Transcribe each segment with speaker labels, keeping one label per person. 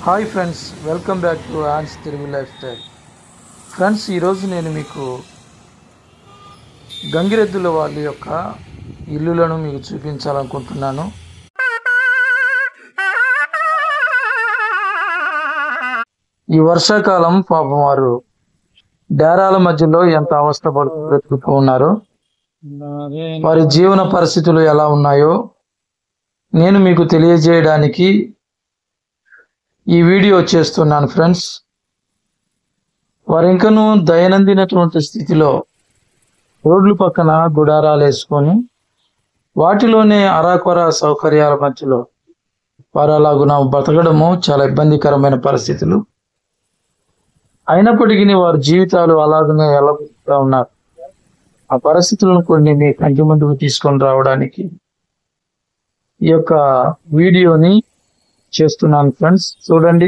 Speaker 1: Hi friends, welcome back to Aans Telugu lifestyle. Friends, ఈరోజు నేను మీకు గంగిరెద్దుల వాళ్ళ యొక్క ఇల్లులను మీకు చూపించాలనుకుంటున్నాను. ఈ వర్షాకాలం పాపం వారు డేరాల మధ్యలో ఎంత అవస్థ బ్రతుకుతూ ఉన్నారో, వారి జీవన పరిస్థితులు ఎలా ఉన్నాయో నేను మీకు తెలియజేయడానికి ఈ వీడియో చేస్తున్నాను. ఫ్రెండ్స్, వారు ఇంకనూ దైనందినటువంటి స్థితిలో రోడ్ల పక్కన గుడారాలు వేసుకొని వాటిలోనే అరాకొర సౌకర్యాల మధ్యలో వారు అలాగున బ్రతకడము చాలా ఇబ్బందికరమైన పరిస్థితులు. అయినప్పటికీ వారి జీవితాలు అలాగనే ఎలా బతుకుతూ ఉన్నారు. ఆ పరిస్థితులను కొన్ని మీ కంటి ముందుకు తీసుకొని రావడానికి ఈ యొక్క వీడియోని చేస్తున్నాను. ఫ్రెండ్స్, చూడండి.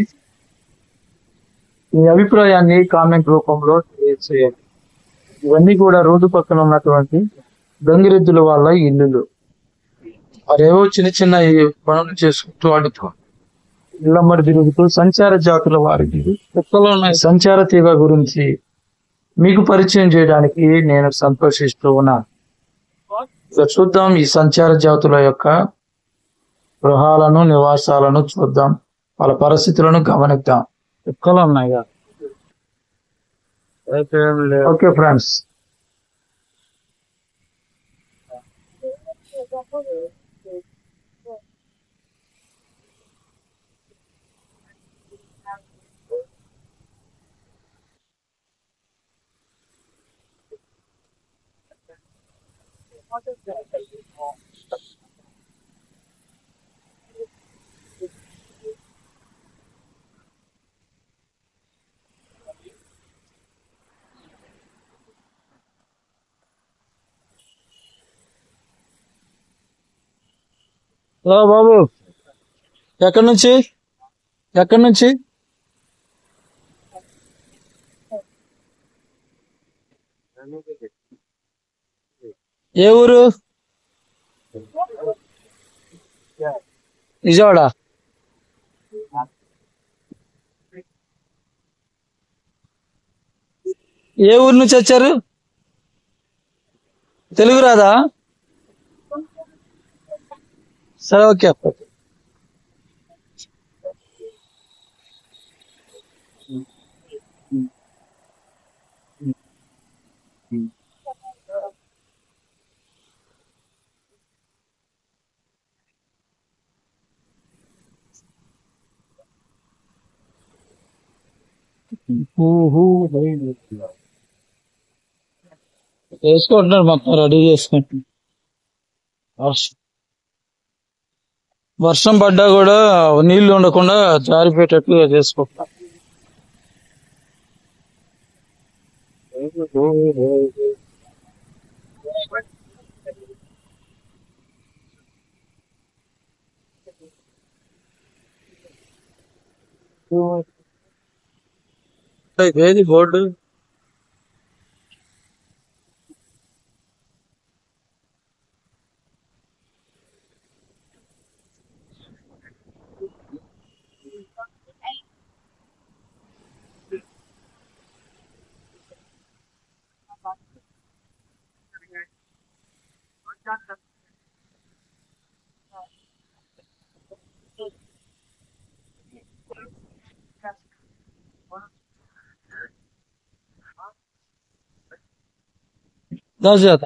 Speaker 1: మీ అభిప్రాయాన్ని కామెంట్ రూపంలో తెలియజేయండి. ఇవన్నీ కూడా రోడ్డు పక్కన ఉన్నటువంటి గంగిరెద్దుల వాళ్ళ ఇల్లులు. వారేవో చిన్న చిన్న పనులు చేసుకుంటూ అడుగుతూ ఇళ్ళమ్మడి తిరుగుతూ సంచార జాతుల వారికి కుక్కలో ఉన్న సంచార తీగ గురించి మీకు పరిచయం చేయడానికి నేను సంతోషిస్తూ ఉన్నాను. ఇక చూద్దాం, ఈ సంచార జాతుల యొక్క గృహాలను, నివాసాలను చూద్దాం, వాళ్ళ పరిస్థితులను గమనిద్దాం. కుక్కలు ఉన్నాయి కదా. ఓకే ఫ్రెండ్స్, హలో బాబు, ఎక్కడి నుంచి ఎక్కడి నుంచి? ఏ ఊరు? విజయవాడ. ఏ ఊరు నుంచి వచ్చారు? తెలుగు రాదా? సరే, ఓకే. వేసుకుంటున్నారు, మొత్తం రెడీ చేసుకుంటున్నారు. వర్షం పడ్డా కూడా నీళ్లు ఉండకుండా జారిపోయేటట్లుగా చేసుకుంటున్నారు. ఏది బోర్డు? దాజాత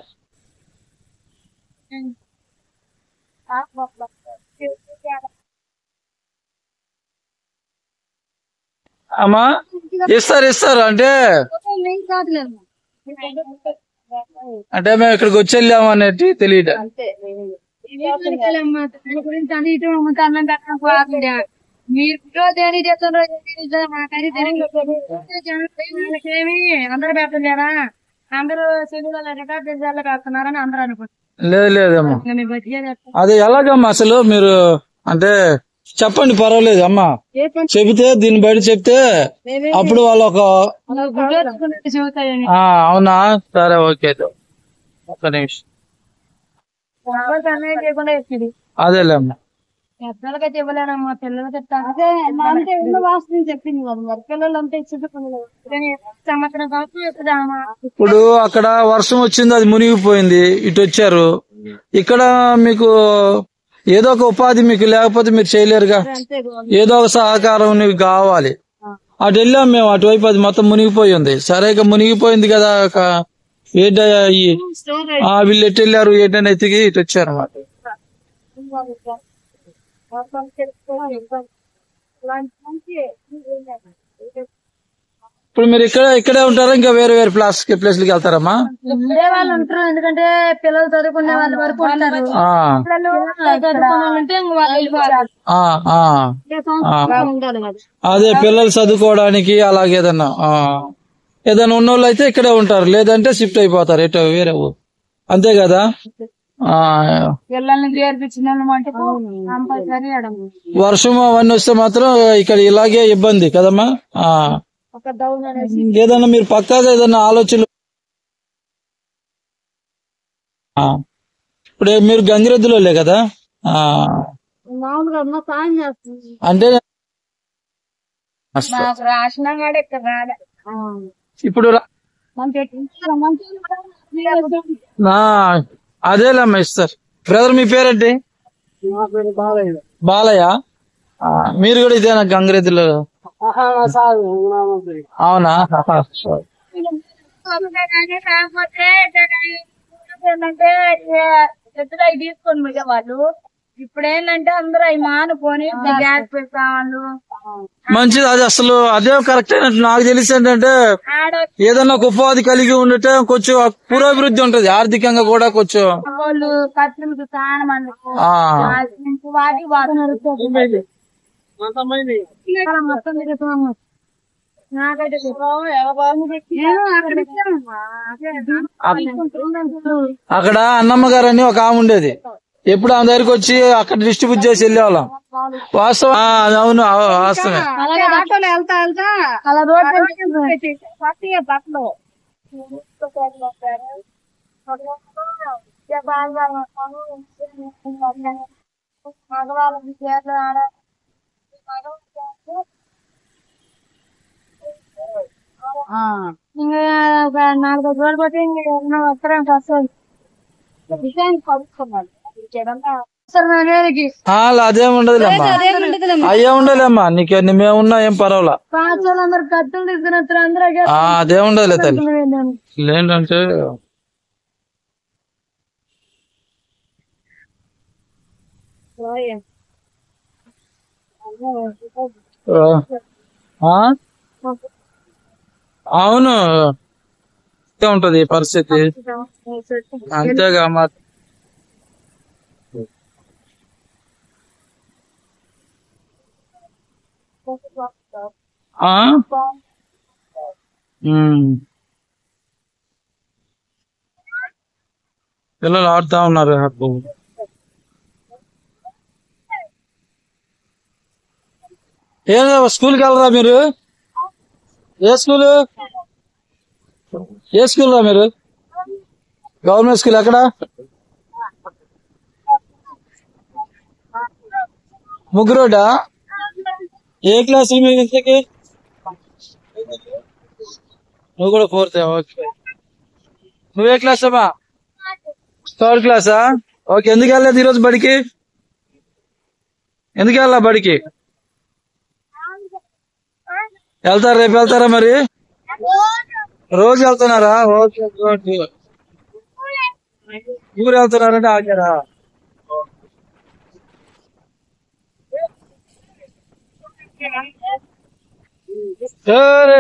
Speaker 1: అమ్మా, ఇస్తారు అంటే అంటే మేము ఇక్కడికి వచ్చి వెళ్ళాము అనేది తెలియదు. లేదు లేదమ్మా, అది ఎలాగమ్మా అసలు మీరు అంటే చెప్పండి, పర్వాలేదు అమ్మా. చెబితే దీన్ని బయట చెప్తే అప్పుడు వాళ్ళు ఒక అవునా, సరే, ఓకే. ఒక్క నిమిషం, అదేలేమ్మా.
Speaker 2: పెద్దలకైతే ఇవ్వలేనమ్మా, పిల్లలకి అదే అంటే ఎన్నో వాస్తవం చెప్పింది కదా, మరి పిల్లలు అంతా ఇచ్చింది సంవత్సరం సంవత్సరం.
Speaker 1: ఇప్పుడు అక్కడ వర్షం వచ్చింది, అది మునిగిపోయింది, ఇటు వచ్చారు. ఇక్కడ మీకు ఏదో ఒక ఉపాధి మీకు లేకపోతే మీరు చేయలేరుగా. ఏదో ఒక సహకారం నీకు కావాలి. అటు వెళ్ళాం మేము, అటువైపు అది మొత్తం మునిగిపోయి ఉంది. సరే ఇక మునిగిపోయింది కదా, ఏంటయ్యా వీళ్ళు ఎటు వెళ్ళారు ఏంటని ఎత్తికి ఇటు వచ్చారు అన్నమాట. ఇప్పుడు మీరు ఇక్కడే ఉంటారా, ఇంకా వేరే వేరే ప్లేస్లకి వెళ్తారమ్మా?
Speaker 2: వాళ్ళు ఉంటారు, ఎందుకంటే పిల్లలు చదువుకునే వాళ్ళు వరకు ఉంటారు.
Speaker 1: అదే పిల్లలు చదువుకోవడానికి అలాగే ఏదైనా ఉన్నోళ్ళు అయితే ఇక్కడే ఉంటారు, లేదంటే షిఫ్ట్ అయిపోతారు ఎటో వేరే ఊరు. అంతే కదా.
Speaker 2: పిల్లల్ని చేర్పించిన కంపల్సరీ
Speaker 1: వర్షం అవన్నీ వస్తే మాత్రం ఇక్కడ ఇలాగే ఇబ్బంది కదమ్మా. ఏదన్నా మీరు పక్కాగా ఏదన్నా ఆలోచనలు. ఇప్పుడు మీరు గంగిరెద్దులోలే కదా. అంటే ఇప్పుడు అదేలేమ్మా ఇస్తారు. బ్రదర్ మీ పేరేంటి? బాలయ్య. మీరు కూడా ఇదేనా గంగిరెద్దులు? అవునా.
Speaker 2: కాకపోతే ఏంటంటే ఎత్తులు తీసుకొని పోయేవాళ్ళు, ఇప్పుడు ఏంటంటే అందరూ అవి మానుకొని గ్యాస్ పెట్టేవాళ్ళు.
Speaker 1: మంచిది, అది అసలు అదే కరెక్ట్ అయినట్టు నాకు తెలిసి. ఏంటంటే ఏదన్నా ఒక ఉపాధి కలిగి ఉంటే కొంచెం పురోభివృద్ధి ఉంటది, ఆర్థికంగా కూడా కొంచెం.
Speaker 2: వాళ్ళు ఖర్చులకు చాలా మంది
Speaker 1: అక్కడ అన్నమ్మ గారు అని ఒక ఆమె ఉండేది, ఎప్పుడు ఆమె దగ్గరికి వచ్చి అక్కడ డిస్ట్రిబ్యూట్ చేసి వెళ్ళేవాళ్ళం. వాస్తవం. అవును వాస్తవమే.
Speaker 2: ఆటోలో వెళ్తా అలా రోడ్డు బట్టలు మగవాళ్ళకి చీరలు ఆడ ఇంకా ఒక 4 రోజులు పోతే ఇంకా వస్తారం వస్తుంది. డిజైన్ కలుసుకున్నాడు
Speaker 1: అదేం ఉండదులేమ్మా, అయ్యే ఉండలేమ్మా. నీకు మేమున్నా ఏం పర్వాలా.
Speaker 2: అందరు కత్తులు తీసుకుని అందరూ
Speaker 1: అదేం ఉండదులే తల్లి. ఏంటంటే అవును ఉంటది పరిస్థితి. అంతేగా మరి. పిల్లలు ఆడుతా ఉన్నారు. ఏదో స్కూల్కి వెళ్ళరా మీరు? ఏ స్కూలు రా మీరు? గవర్నమెంట్ స్కూల్ ఎక్కడ? ముగ్గురోడా? ఏ క్లాస్ మీరు ఇంతకి? నువ్వు కూడా 4th. ఓకే. నువ్వే క్లాస్ అమ్మా? 3rd క్లాసా? ఓకే. ఎందుకు వెళ్ళలేదు ఈరోజు బడికి? ఎందుకు వెళ్ళా బడికి? వెళ్తారా? రేపు వెళ్తారా మరి? రోజు వెళ్తున్నారా? ఓకే. ఊరు వెళ్తున్నారంటే ఆగారా? సరే.